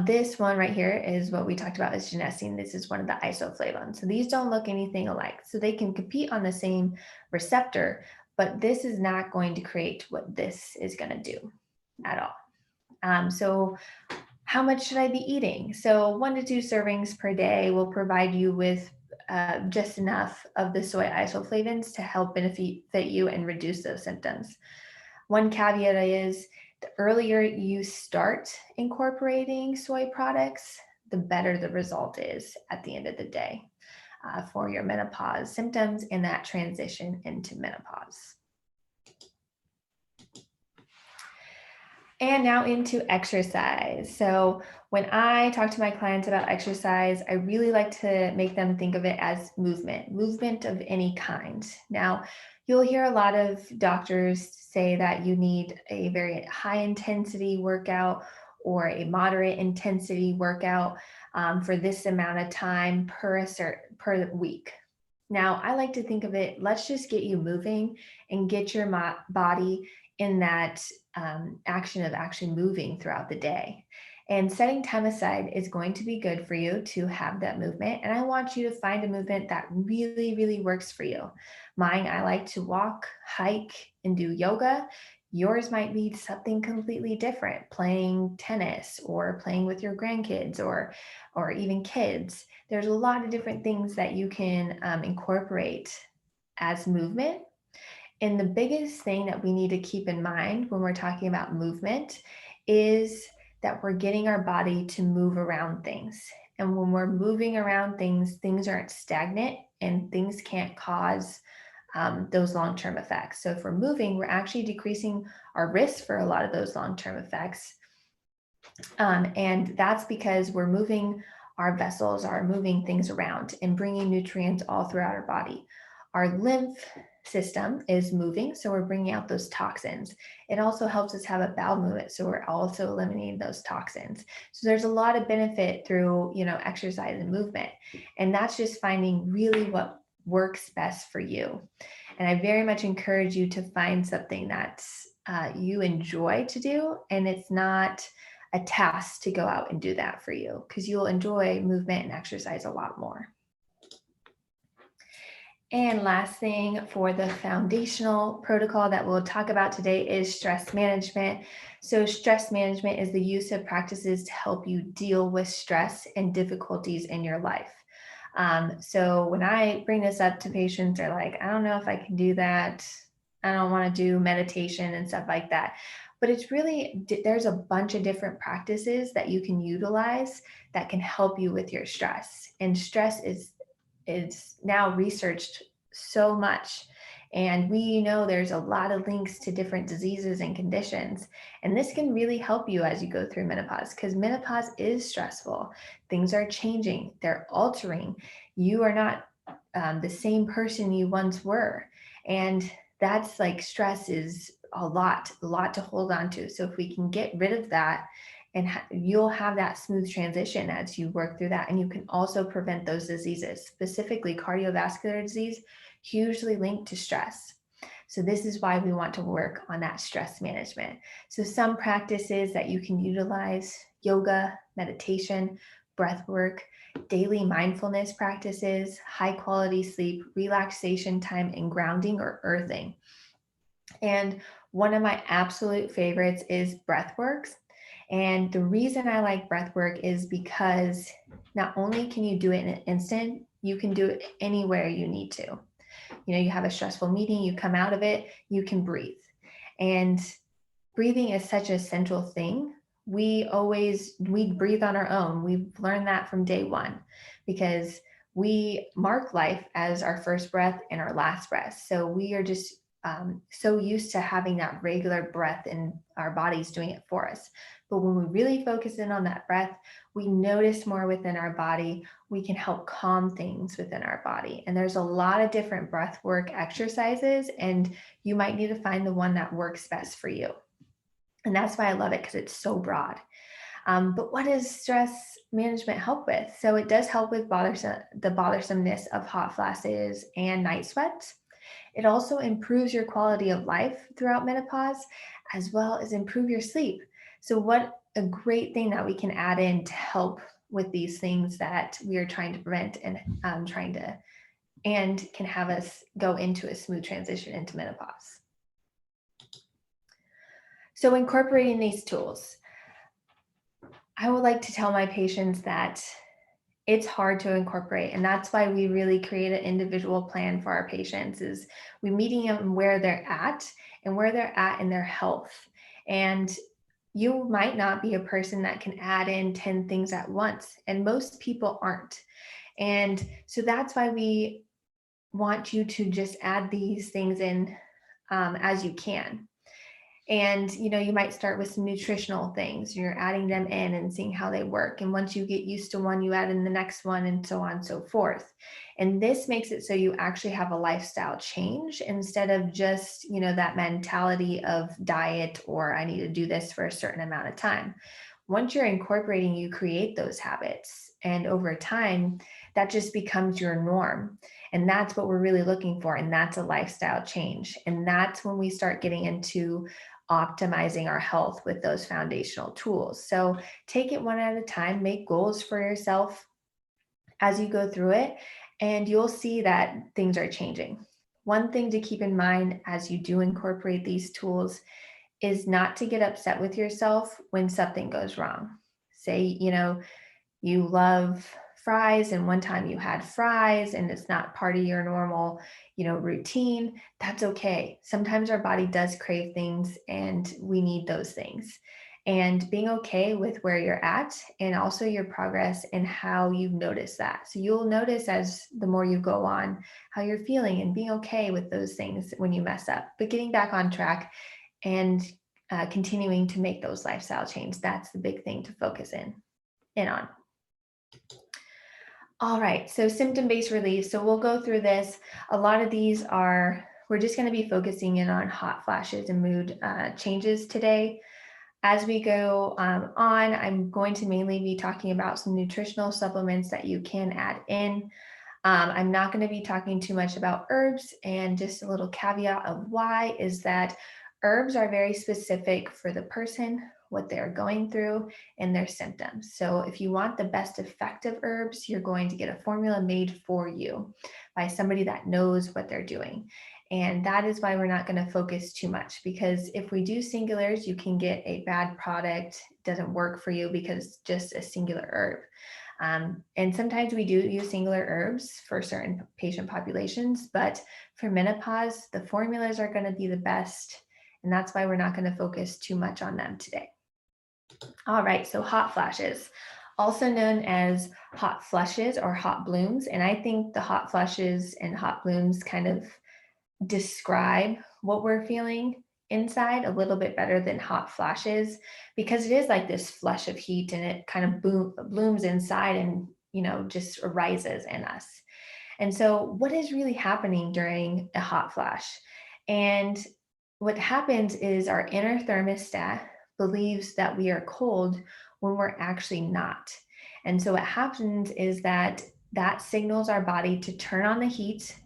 Speaker 2: this one right here is what we talked about as genistein. This is one of the isoflavones. So these don't look anything alike. So they can compete on the same receptor, but this is not going to create what this is going to do at all. So how much should I be eating? So 1 to 2 servings per day will provide you with just enough of the soy isoflavones to help benefit you and reduce those symptoms. One caveat is the earlier you start incorporating soy products, the better the result is at the end of the day for your menopause symptoms and that transition into menopause. And now into exercise. So when I talk to my clients about exercise, I really like to make them think of it as movement of any kind. Now, you'll hear a lot of doctors say that you need a very high intensity workout or a moderate intensity workout for this amount of time per week. Now, I like to think of it, let's just get you moving and get your body in that action of actually moving throughout the day. And setting time aside is going to be good for you to have that movement. And I want you to find a movement that really, really works for you. Mine, I like to walk, hike, and do yoga. Yours might be something completely different, playing tennis or playing with your grandkids or even kids. There's a lot of different things that you can incorporate as movement. And the biggest thing that we need to keep in mind when we're talking about movement is that we're getting our body to move around things. And when we're moving around things, things aren't stagnant and things can't cause those long-term effects. So if we're moving, we're actually decreasing our risk for a lot of those long-term effects. And that's because we're moving, our vessels are moving things around and bringing nutrients all throughout our body. Our lymph system is moving, so we're bringing out those toxins. It also helps us have a bowel movement, so we're also eliminating those toxins. So there's a lot of benefit through, exercise and movement, and that's just finding really what works best for you. And I very much encourage you to find something that you enjoy to do, and it's not a task to go out and do that for you, because you'll enjoy movement and exercise a lot more. And last thing for the foundational protocol that we'll talk about today is stress management. So stress management is the use of practices to help you deal with stress and difficulties in your life. So when I bring this up to patients, they're like, I don't know if I can do that. I don't want to do meditation and stuff like that. But it's really, there's a bunch of different practices that you can utilize that can help you with your stress. And stress is now researched so much. And we know there's a lot of links to different diseases and conditions. And this can really help you as you go through menopause, because menopause is stressful. Things are changing, they're altering. You are not the same person you once were. And that's like stress is a lot to hold on to. So if we can get rid of that, and you'll have that smooth transition as you work through that. And you can also prevent those diseases, specifically cardiovascular disease, hugely linked to stress. So this is why we want to work on that stress management. So some practices that you can utilize: yoga, meditation, breath work, daily mindfulness practices, high quality sleep, relaxation time, and grounding or earthing. And one of my absolute favorites is breath works. And the reason I like breath work is because not only can you do it in an instant, you can do it anywhere you need to. You know, you have a stressful meeting, you come out of it, you can breathe. And breathing is such a central thing. We breathe on our own. We've learned that from day one, because we mark life as our first breath and our last breath. So we are just so used to having that regular breath and our bodies doing it for us. But when we really focus in on that breath, we notice more within our body. We can help calm things within our body. And there's a lot of different breath work exercises, and you might need to find the one that works best for you. And that's why I love it, because it's so broad. But what does stress management help with? So it does help with the bothersomeness of hot flashes and night sweats. It also improves your quality of life throughout menopause, as well as improve your sleep. So what a great thing that we can add in to help with these things that we are trying to prevent and and can have us go into a smooth transition into menopause. So incorporating these tools, I would like to tell my patients that it's hard to incorporate. And that's why we really create an individual plan for our patients, is we meeting them where they're at and where they're at in their health. And you might not be a person that can add in 10 things at once, and most people aren't. And so that's why we want you to just add these things in as you can. And, you know, you might start with some nutritional things. You're adding them in and seeing how they work. And once you get used to one, you add in the next one, and so on and so forth. And this makes it so you actually have a lifestyle change, instead of just, you know, that mentality of diet, or I need to do this for a certain amount of time. Once you're incorporating, you create those habits. And over time, that just becomes your norm. And that's what we're really looking for. And that's a lifestyle change. And that's when we start getting into optimizing our health with those foundational tools. So take it one at a time, make goals for yourself as you go through it, and you'll see that things are changing. One thing to keep in mind as you do incorporate these tools is not to get upset with yourself when something goes wrong. Say, you know, you love fries, and one time you had fries and it's not part of your normal, you know, routine. That's okay. Sometimes our body does crave things, and we need those things. And being okay with where you're at, and also your progress and how you've noticed that. So you'll notice as the more you go on how you're feeling, and being okay with those things when you mess up, but getting back on track and continuing to make those lifestyle changes. That's the big thing to focus in on. All right, so symptom-based relief. So we'll go through this. A lot of these we're just going to be focusing in on hot flashes and mood changes today. As we go on, I'm going to mainly be talking about some nutritional supplements that you can add in. I'm not going to be talking too much about herbs, and just a little caveat of why is that herbs are very specific for the person, what they're going through and their symptoms. So if you want the best effective herbs, you're going to get a formula made for you by somebody that knows what they're doing. And that is why we're not going to focus too much, because if we do singulars, you can get a bad product. It doesn't work for you because it's just a singular herb. And sometimes we do use singular herbs for certain patient populations, but for menopause, the formulas are going to be the best. And that's why we're not going to focus too much on them today. All right, so hot flashes, also known as hot flushes or hot blooms. And I think the hot flushes and hot blooms kind of describe what we're feeling inside a little bit better than hot flashes, because it is like this flush of heat and it kind of blooms inside and, just arises in us. And so what is really happening during a hot flash? And what happens is our inner thermostat believes that we are cold when we're actually not. And so what happens is that signals our body to turn on the heat.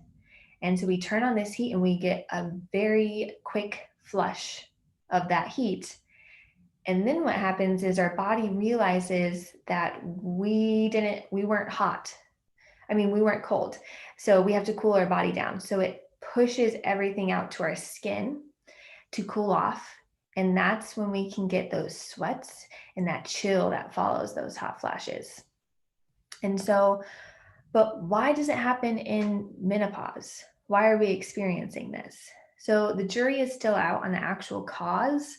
Speaker 2: And so we turn on this heat and we get a very quick flush of that heat. And then what happens is our body realizes that we weren't hot. We weren't cold. So we have to cool our body down. So it pushes everything out to our skin to cool off. And that's when we can get those sweats and that chill that follows those hot flashes. And so, but why does it happen in menopause? Why are we experiencing this? So the jury is still out on the actual cause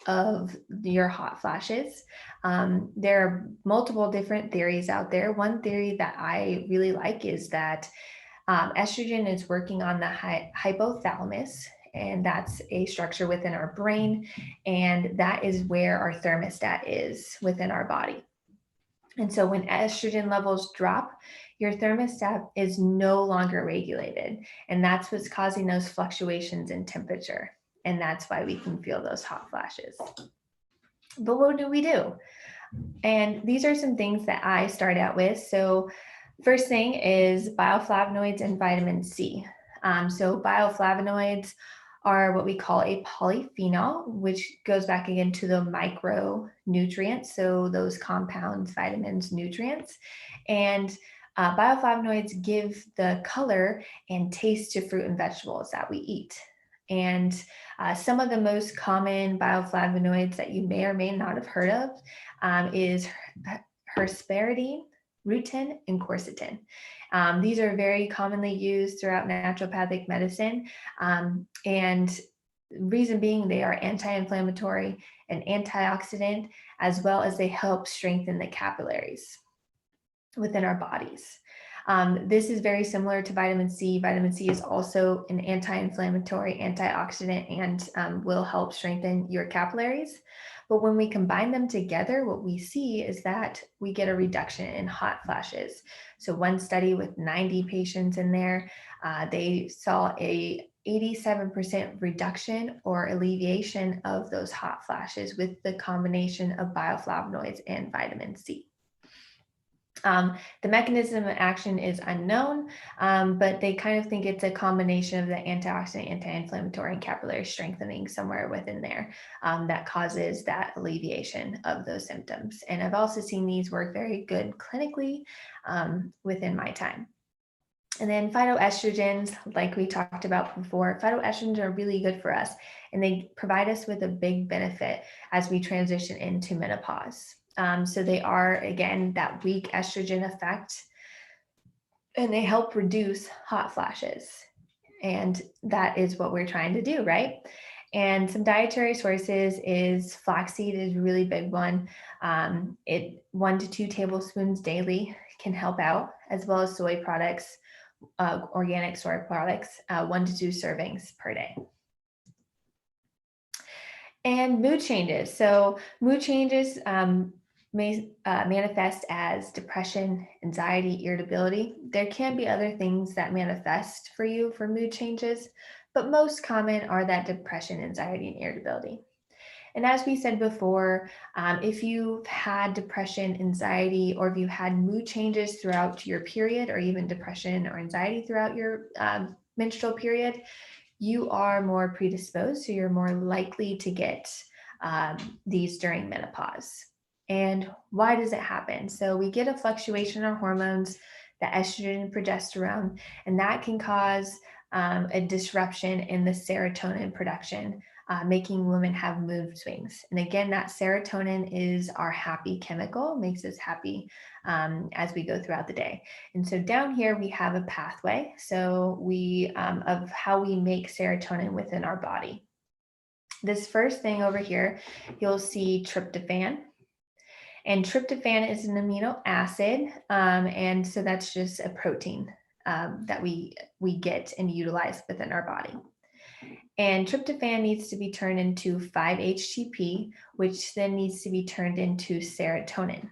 Speaker 2: of your hot flashes. There are multiple different theories out there. One theory that I really like is that estrogen is working on the hypothalamus, and that's a structure within our brain, and that is where our thermostat is within our body. And so when estrogen levels drop, your thermostat is no longer regulated, and that's what's causing those fluctuations in temperature. And that's why we can feel those hot flashes. But what do we do? And these are some things that I start out with. So first thing is bioflavonoids and vitamin C. So bioflavonoids are what we call a polyphenol, which goes back again to the micronutrients. So those compounds, vitamins, nutrients. And bioflavonoids give the color and taste to fruit and vegetables that we eat. And some of the most common bioflavonoids that you may or may not have heard of is hesperidine, rutin, and quercetin. These are very commonly used throughout naturopathic medicine. And reason being, they are anti-inflammatory and antioxidant, as well as they help strengthen the capillaries within our bodies. This is very similar to vitamin C. Vitamin C is also an anti-inflammatory, antioxidant, and will help strengthen your capillaries. But when we combine them together, what we see is that we get a reduction in hot flashes. So one study with 90 patients in there, they saw a 87% reduction or alleviation of those hot flashes with the combination of bioflavonoids and vitamin C. The mechanism of action is unknown, but they kind of think it's a combination of the antioxidant, anti-inflammatory, and capillary strengthening somewhere within there that causes that alleviation of those symptoms. And I've also seen these work very good clinically within my time. And then phytoestrogens, like we talked about before, phytoestrogens are really good for us, and they provide us with a big benefit as we transition into menopause. So they are, again, that weak estrogen effect, and they help reduce hot flashes. And that is what we're trying to do, right? And some dietary sources is flaxseed is a really big one. 1 to 2 tablespoons daily can help out, as well as soy products, organic soy products, 1 to 2 servings per day. And mood changes. So mood changes may manifest as depression, anxiety, irritability. There can be other things that manifest for you for mood changes, but most common are that depression, anxiety, and irritability. And as we said before, if you've had depression, anxiety, or if you had mood changes throughout your period, or even depression or anxiety throughout your menstrual period, you are more predisposed, so you're more likely to get these during menopause. And why does it happen? So we get a fluctuation in our hormones, the estrogen and progesterone, and that can cause a disruption in the serotonin production, making women have mood swings. And again, that serotonin is our happy chemical, makes us happy as we go throughout the day. And so down here we have a pathway. So of how we make serotonin within our body. This first thing over here, you'll see tryptophan. And tryptophan is an amino acid. And so that's just a protein that we get and utilize within our body. And tryptophan needs to be turned into 5-HTP, which then needs to be turned into serotonin.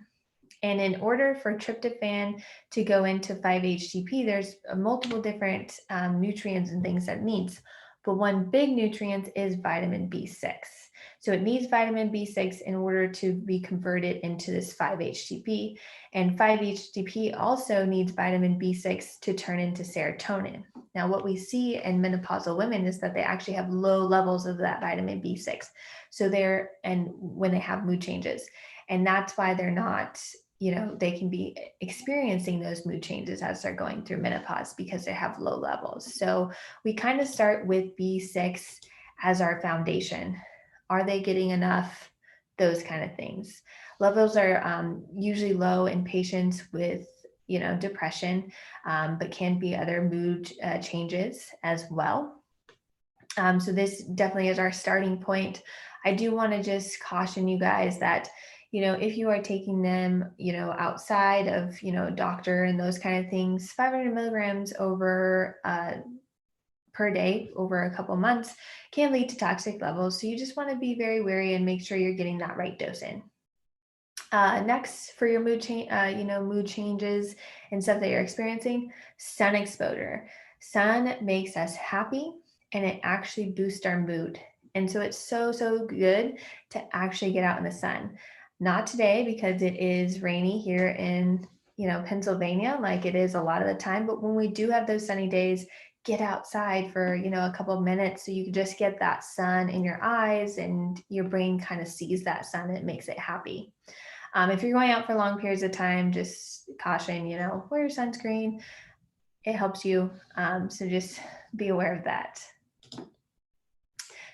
Speaker 2: And in order for tryptophan to go into 5-HTP, there's multiple different nutrients and things that it needs. But one big nutrient is vitamin B6. So it needs vitamin B6 in order to be converted into this 5-HTP. And 5-HTP also needs vitamin B6 to turn into serotonin. Now, what we see in menopausal women is that they actually have low levels of that vitamin B6. So when they have mood changes. And that's why they're not, they can be experiencing those mood changes as they're going through menopause because they have low levels. So we kind of start with B6 as our foundation. Are they getting enough? Those kind of things. Levels are usually low in patients with, depression, but can be other mood changes as well. So this definitely is our starting point. I do want to just caution you guys that, if you are taking them, outside of, a doctor and those kind of things, 500 milligrams over per day over a couple months can lead to toxic levels. So you just want to be very wary and make sure you're getting that right dose in. Next, for your mood changes and stuff that you're experiencing, sun exposure. Sun makes us happy and it actually boosts our mood. And so it's so good to actually get out in the sun. Not today because it is rainy here in, Pennsylvania, like it is a lot of the time. But when we do have those sunny days, get outside for, a couple of minutes so you can just get that sun in your eyes and your brain kind of sees that sun. It makes it happy. If you're going out for long periods of time, just caution, wear your sunscreen. It helps you. So just be aware of that.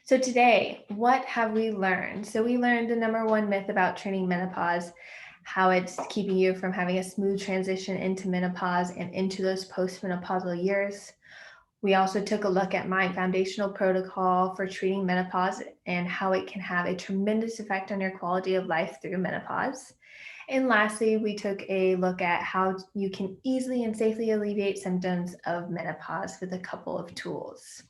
Speaker 2: So today, what have we learned? So we learned the number one myth about treating menopause, how it's keeping you from having a smooth transition into menopause and into those postmenopausal years. We also took a look at my foundational protocol for treating menopause and how it can have a tremendous effect on your quality of life through menopause. And lastly, we took a look at how you can easily and safely alleviate symptoms of menopause with a couple of tools.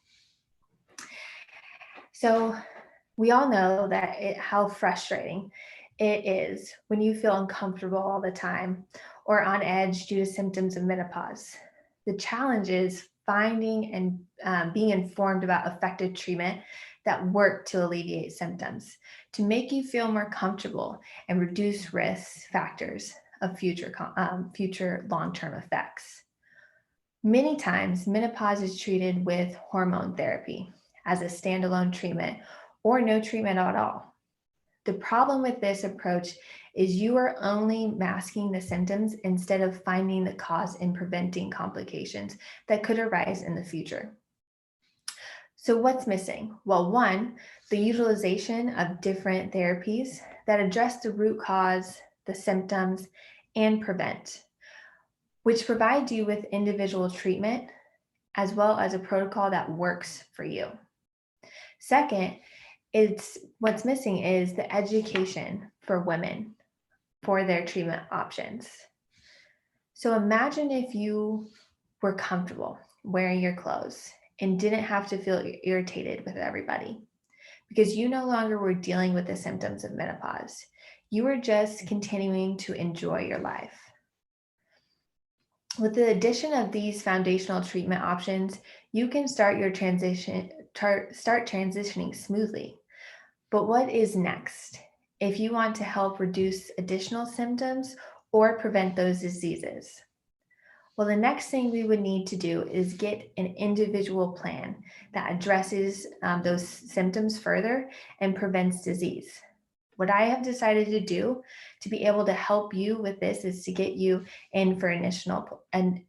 Speaker 2: So we all know that how frustrating it is when you feel uncomfortable all the time or on edge due to symptoms of menopause. The challenge is finding and being informed about effective treatment that work to alleviate symptoms, to make you feel more comfortable and reduce risk factors of future long-term effects. Many times, menopause is treated with hormone therapy as a standalone treatment or no treatment at all. The problem with this approach is you are only masking the symptoms instead of finding the cause and preventing complications that could arise in the future. So what's missing? Well, one, the utilization of different therapies that address the root cause, the symptoms, and prevent, which provides you with individual treatment as well as a protocol that works for you. Second, what's missing is the education for women for their treatment options. So imagine if you were comfortable wearing your clothes and didn't have to feel irritated with everybody because you no longer were dealing with the symptoms of menopause. You were just continuing to enjoy your life. With the addition of these foundational treatment options, you can start transitioning smoothly. But what is next if you want to help reduce additional symptoms or prevent those diseases? Well, the next thing we would need to do is get an individual plan that addresses those symptoms further and prevents disease. What I have decided to do to be able to help you with this is to get you in for an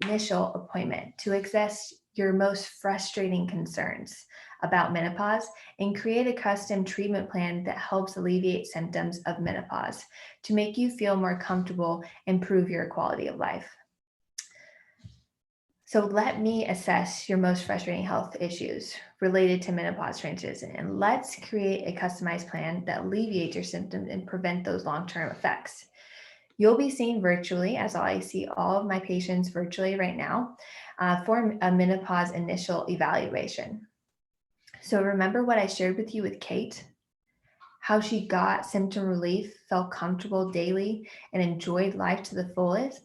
Speaker 2: initial appointment to assess your most frustrating concerns about menopause and create a custom treatment plan that helps alleviate symptoms of menopause to make you feel more comfortable and improve your quality of life. So let me assess your most frustrating health issues related to menopause transition, and let's create a customized plan that alleviates your symptoms and prevent those long-term effects. You'll be seen virtually, as I see all of my patients virtually right now, for a menopause initial evaluation. So remember what I shared with you with Kate, how she got symptom relief, felt comfortable daily, and enjoyed life to the fullest?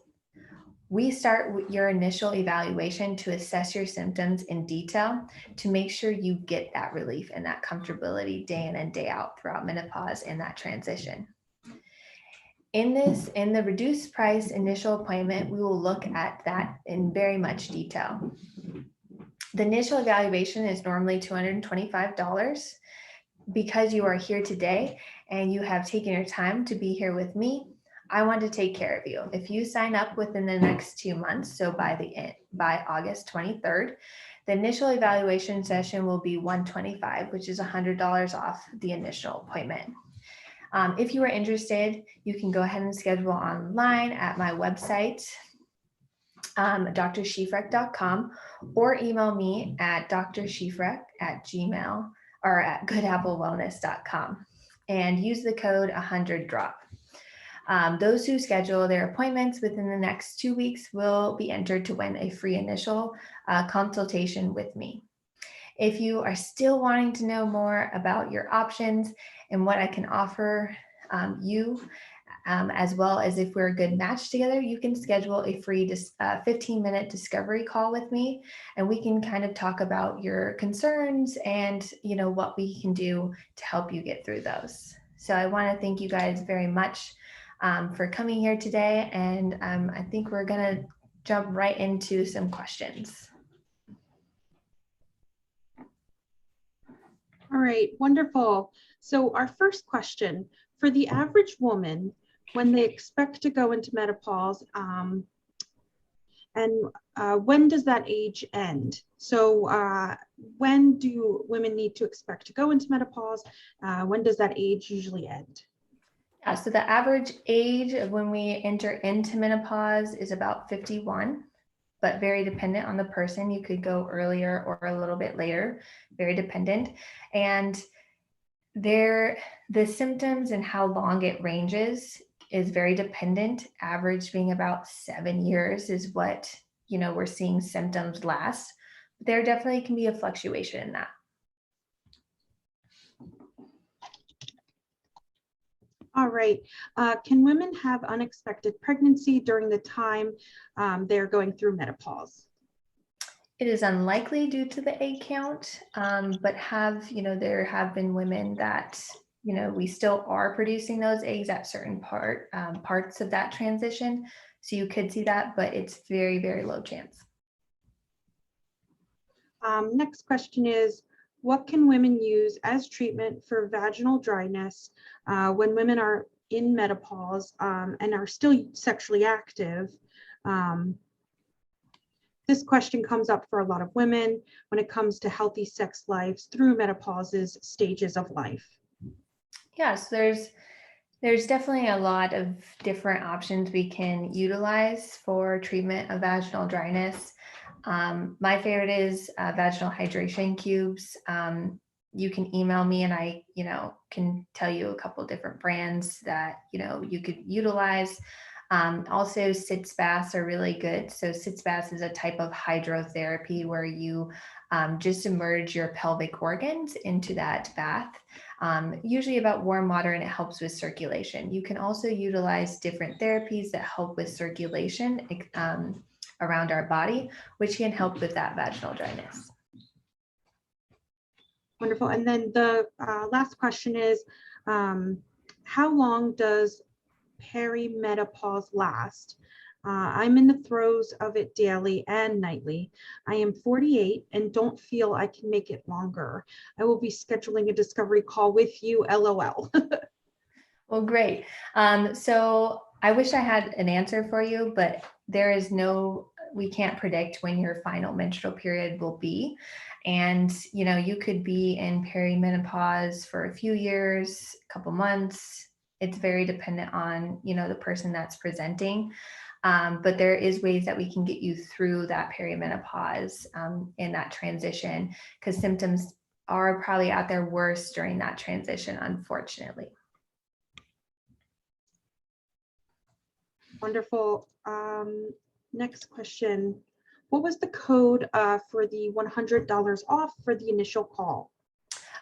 Speaker 2: We start with your initial evaluation to assess your symptoms in detail to make sure you get that relief and that comfortability day in and day out throughout menopause and that transition. In the reduced price initial appointment, we will look at that in very much detail. The initial evaluation is normally $225. Because you are here today and you have taken your time to be here with me, I want to take care of you. If you sign up within the next 2 months, so by August 23rd, the initial evaluation session will be $125, which is $100 off the initial appointment. If you are interested, you can go ahead and schedule online at my website, drshifrek.com, or email me at drshifrek@gmail or at goodapplewellness.com and use the code 100DROP. Those who schedule their appointments within the next 2 weeks will be entered to win a free initial consultation with me. If you are still wanting to know more about your options and what I can offer you, as well as if we're a good match together, you can schedule a free 15-minute discovery call with me, and we can kind of talk about your concerns and what we can do to help you get through those. So I want to thank you guys very much for coming here today, and I think we're going to jump right into some questions.
Speaker 1: All right, wonderful. So our first question, for the average woman, when they expect to go into menopause, and when does that age end? So when do women need to expect to go into menopause? When does that age usually end?
Speaker 2: Yeah, so the average age of when we enter into menopause is about 51, but very dependent on the person. You could go earlier or a little bit later, very dependent. And the symptoms and how long it ranges is very dependent. Average being about 7 years is what we're seeing symptoms last. There definitely can be a fluctuation in that.
Speaker 1: All right. Can women have unexpected pregnancy during the time they're going through menopause?
Speaker 2: It is unlikely due to the egg count, but there have been women that we still are producing those eggs at certain parts of that transition. So you could see that, but it's very, very low chance.
Speaker 1: Next question is, what can women use as treatment for vaginal dryness when women are in menopause and are still sexually active? This question comes up for a lot of women when it comes to healthy sex lives through menopause's stages of life.
Speaker 2: Yes, there's definitely a lot of different options we can utilize for treatment of vaginal dryness. My favorite is vaginal hydration cubes. You can email me and I, can tell you a couple different brands that, you could utilize. Also, sitz baths are really good. So sitz baths is a type of hydrotherapy where you just immerse your pelvic organs into that bath. Usually about warm water, and it helps with circulation. You can also utilize different therapies that help with circulation around our body, which can help with that vaginal dryness.
Speaker 1: Wonderful. And then the last question is, how long does perimenopause last? I'm in the throes of it daily and nightly. I am 48 and don't feel I can make it longer. I will be scheduling a discovery call with you, LOL.
Speaker 2: Well, great. So I wish I had an answer for you, but we can't predict when your final menstrual period will be. And, you could be in perimenopause for a few years, a couple months. It's very dependent on, the person that's presenting. But there is ways that we can get you through that perimenopause in that transition, because symptoms are probably at their worst during that transition, unfortunately.
Speaker 1: Wonderful. Next question. What was the code for the $100 off for the initial call?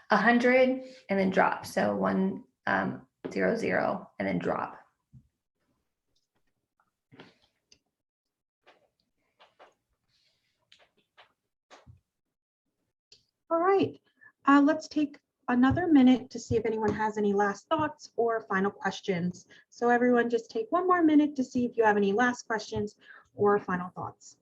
Speaker 2: 100 and then drop. So 100 and then drop.
Speaker 1: All right. Let's take another minute to see if anyone has any last thoughts or final questions. So everyone just take one more minute to see if you have any last questions or final thoughts.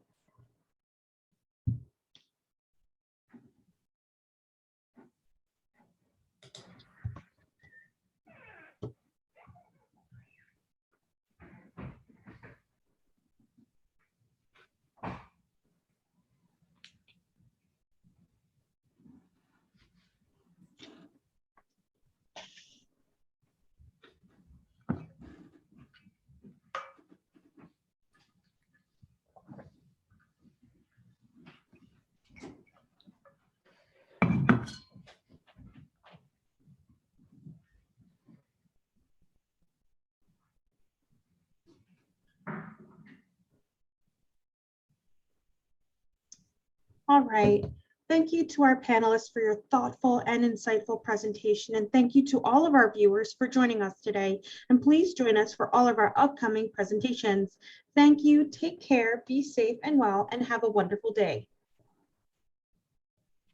Speaker 1: All right. Thank you to our panelists for your thoughtful and insightful presentation. And thank you to all of our viewers for joining us today. And please join us for all of our upcoming presentations. Thank you. Take care, be safe and well, and have a wonderful day.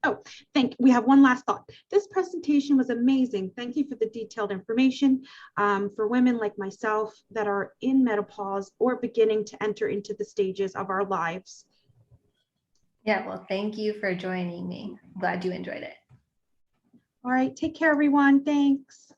Speaker 1: Oh, we have one last thought. This presentation was amazing. Thank you for the detailed information for women like myself that are in menopause or beginning to enter into the stages of our lives.
Speaker 2: Yeah, well, thank you for joining me. Glad you enjoyed it.
Speaker 1: All right, take care, everyone. Thanks.